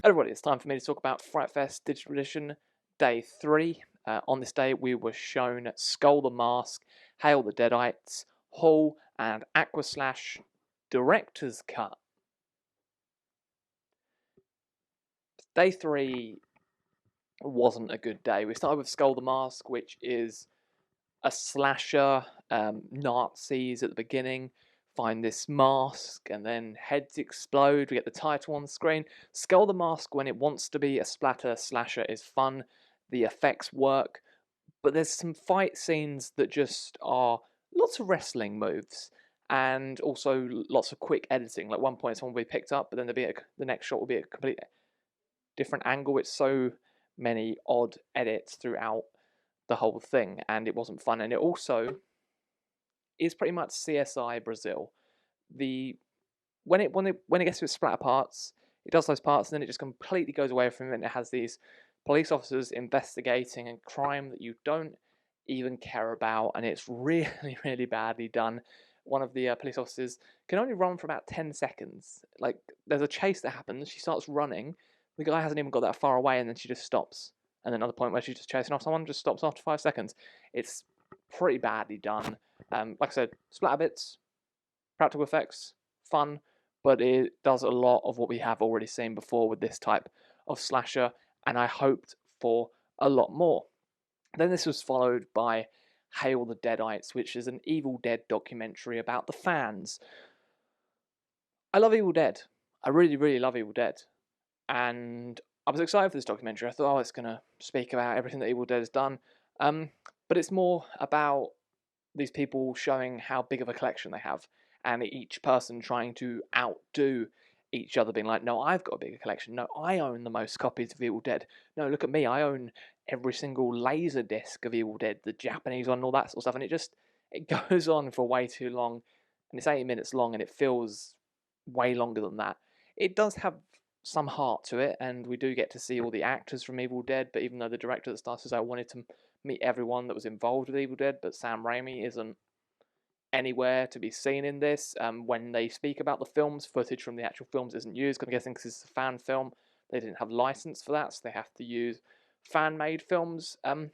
Everybody, it's time for me to talk about FrightFest Digital Edition Day 3. On this day, we were shown Skull the Mask, Hail the Deadites, Hull, and Aqua Slash Director's Cut. Day 3 wasn't a good day. We started with Skull the Mask, which is a slasher, Nazis at the beginning find this mask and then heads explode. We get the title on the screen. Skull the Mask, when it wants to be a splatter slasher, is fun. The effects work, but there's some fight scenes that just are lots of wrestling moves and also lots of quick editing. Like one point someone will be picked up, but then the next shot will be a complete different angle. It's so many odd edits throughout the whole thing, and it wasn't fun. And it also is pretty much CSI Brazil. When it gets to its splatter parts, it does those parts, and then it just completely goes away from it. And it has these police officers investigating a crime that you don't even care about, and it's really, really badly done. One of the police officers can only run for about 10 seconds. Like, there's a chase that happens, she starts running, the guy hasn't even got that far away, and then she just stops. And then another point where she's just chasing off someone, just stops after 5 seconds. It's pretty badly done. Like I said, splatter bits, practical effects, fun, but it does a lot of what we have already seen before with this type of slasher, and I hoped for a lot more. Then this was followed by Hail the Deadites, which is an Evil Dead documentary about the fans. I love Evil Dead. I really, really love Evil Dead. And I was excited for this documentary. I thought, oh, it's going to speak about everything that Evil Dead has done. But it's more about these people showing how big of a collection they have, and each person trying to outdo each other, being like, no, I've got a bigger collection. No, I own the most copies of Evil Dead. No, look at me, I own every single laser disc of Evil Dead, the Japanese one, and all that sort of stuff. And it goes on for way too long, and it's 80 minutes long, and it feels way longer than that. It does have some heart to it, and we do get to see all the actors from Evil Dead, but even though the director that started this out wanted to meet everyone that was involved with Evil Dead, but Sam Raimi isn't anywhere to be seen in this. When they speak about the films, footage from the actual films isn't used. I'm guessing because it's a fan film, they didn't have license for that, so they have to use fan-made films. I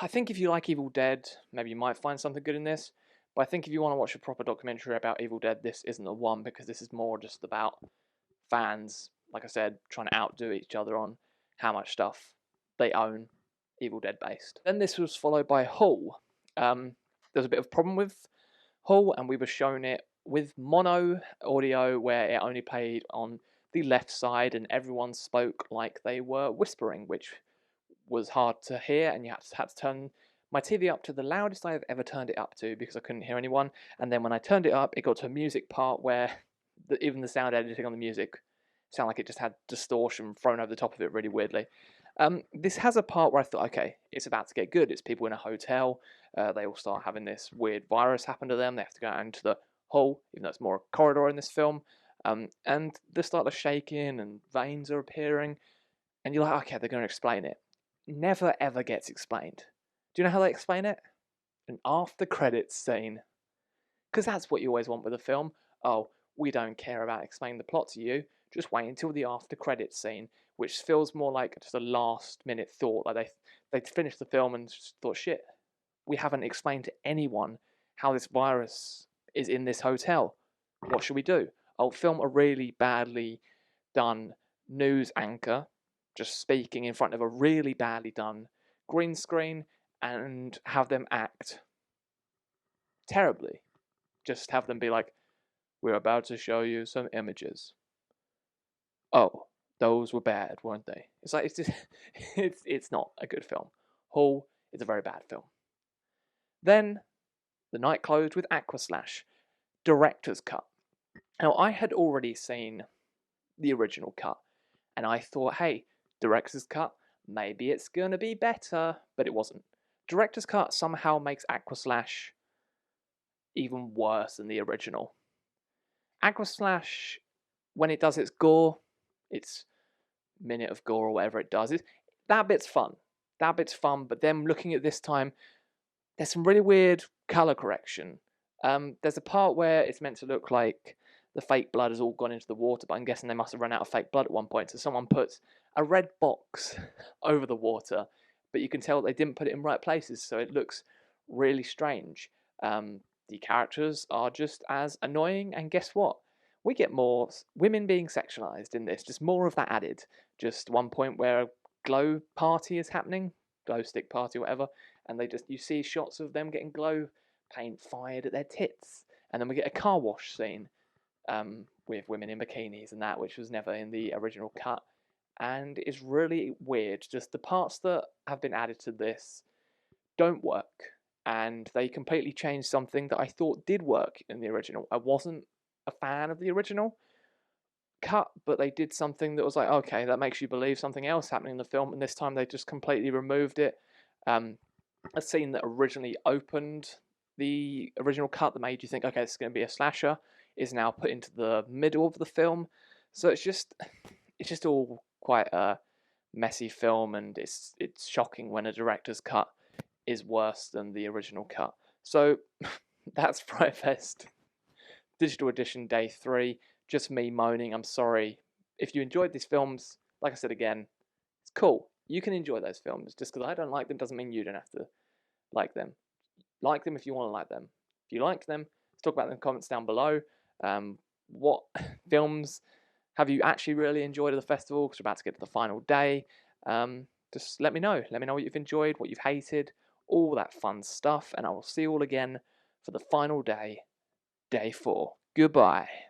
think if you like Evil Dead, maybe you might find something good in this. But I think if you want to watch a proper documentary about Evil Dead, this isn't the one, because this is more just about fans, like I said, trying to outdo each other on how much stuff they own Evil Dead based. Then this was followed by Hull. There was a bit of a problem with Hull, and we were shown it with mono audio, where it only played on the left side, and everyone spoke like they were whispering, which was hard to hear, and you had to turn my TV up to the loudest I have ever turned it up to, because I couldn't hear anyone. And then when I turned it up, it got to a music part where even the sound editing on the music sounded like it just had distortion thrown over the top of it really weirdly. This has a part where I thought, okay, it's about to get good. It's people in a hotel. They all start having this weird virus happen to them. They have to go out into the hall, even though it's more a corridor in this film. And they start to shake in, and veins are appearing. And you're like, okay, they're going to explain it. Never ever gets explained. Do you know how they explain it? An after credits scene. Because that's what you always want with a film. Oh, we don't care about explaining the plot to you. Just wait until the after credits scene, which feels more like just a last minute thought. Like they finished the film and just thought, shit, we haven't explained to anyone how this virus is in this hotel. What should we do? I'll film a really badly done news anchor just speaking in front of a really badly done green screen, and have them act terribly. Just have them be like, we're about to show you some images. Oh, those were bad, weren't they? It's like, it's just, it's not a good film. Hull is a very bad film. Then the night closed with Aqua Slash, director's cut. Now, I had already seen the original cut, and I thought, hey, director's cut, maybe it's gonna be better, but it wasn't. Director's cut somehow makes Aqua Slash even worse than the original. Aqua Slash, when it does its gore, its minute of gore or whatever it does, that bit's fun. That bit's fun, but then looking at this time, there's some really weird colour correction. There's a part where it's meant to look like the fake blood has all gone into the water, but I'm guessing they must have run out of fake blood at one point. So someone puts a red box over the water, but you can tell they didn't put it in right places, so it looks really strange. The characters are just as annoying, and guess what? We get more women being sexualized in this, just more of that added. Just one point where a glow party is happening, glow stick party, whatever, and you see shots of them getting glow paint fired at their tits, and then we get a car wash scene with women in bikinis and that, which was never in the original cut, and it's really weird. Just the parts that have been added to this don't work, and they completely changed something that I thought did work in the original. I wasn't a fan of the original cut, but they did something that was like, okay, that makes you believe something else happening in the film, and this time they just completely removed it. A scene that originally opened the original cut that made you think, okay, this is going to be a slasher, is now put into the middle of the film. So it's just all quite a messy film, and it's shocking when a director's cut is worse than the original cut. So that's FrightFest Digital Edition Day 3. Just me moaning. I'm sorry. If you enjoyed these films, like I said again, it's cool. You can enjoy those films. Just because I don't like them doesn't mean you don't have to like them. Like them if you want to like them. If you like them, let's talk about them in the comments down below. What films have you actually really enjoyed at the festival? Because we're about to get to the final day. Just let me know. Let me know what you've enjoyed, what you've hated, all that fun stuff. And I will see you all again for the final day, Day 4. Goodbye.